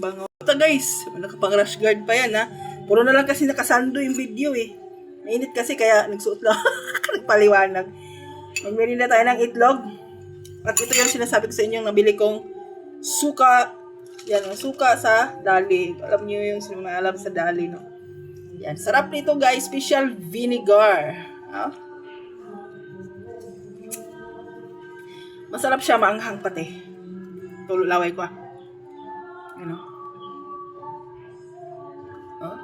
bango. Ito guys, nakapang rash guard pa yan ha. Puro na lang kasi nakasando yung video eh. Mainit kasi kaya nagsuot lang. Nagpaliwanag. Magmerinda tayo ng itlog. At ito yung sinasabi ko sa inyo, nabili kong suka. Yan, suka sa dali. Alam niyo yung alam sa dali, no? Yan, sarap nito guys. Special vinegar. Ha? Masarap siya, maanghang pati. Tululaway ko ah. Ano? Oh?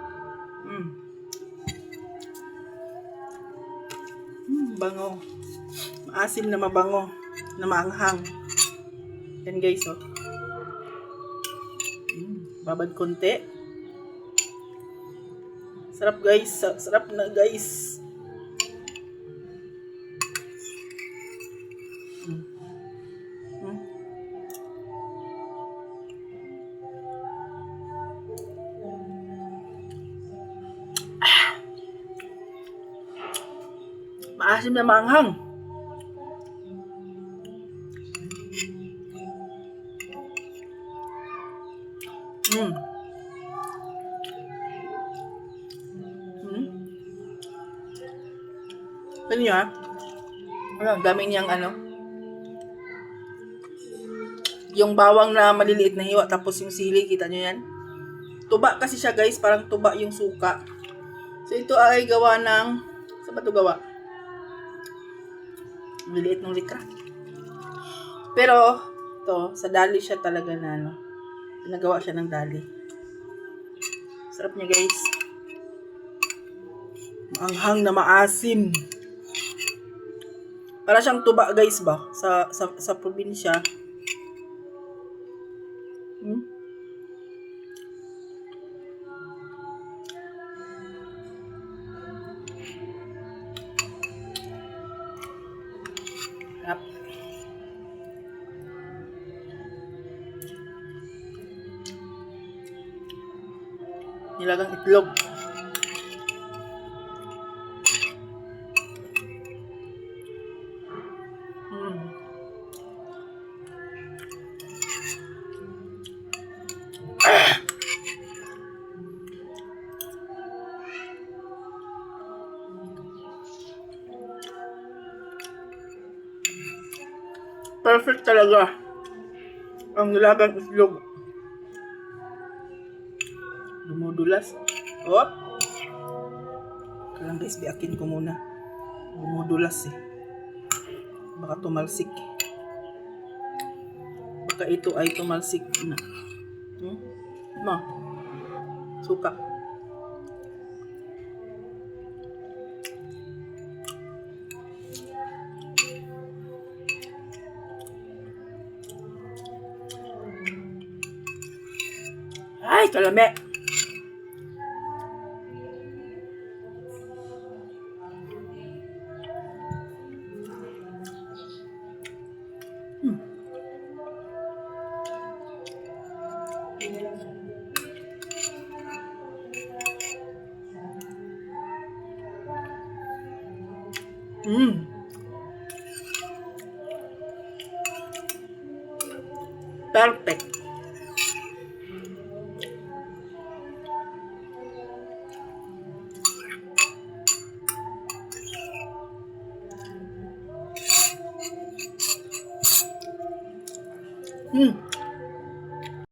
Bango. Maasim na mabango. Na maanghang. Yan guys, oh. Babad konti. Sarap guys. Sarap na guys. Maasim na maanghang. Ano nyo ha? Ang dami niyang ano? Yung bawang na maliliit na hiwa, tapos yung sili, kita nyo yan? Tuba kasi siya guys, parang tuba yung suka. So ito ay gawa ng, saan ba ito gawa? Maliliit ng likra. Pero, ito, sa dali siya talaga na ano. Pinagawa siya ng dali. Sarap niya guys. Maanghang na maasim. Para siyang tuba guys ba? Sa probinsya. Sarap. Nilagang itlog. Perfect talaga ang nilagang itlog. Dumudulas. Oh. Kailangan guys, biakin ko muna. Dumudulas eh. Baka tumalsik. Baka ito ay tumalsik na. Ma. Suka. Ay, kalame. Perfect.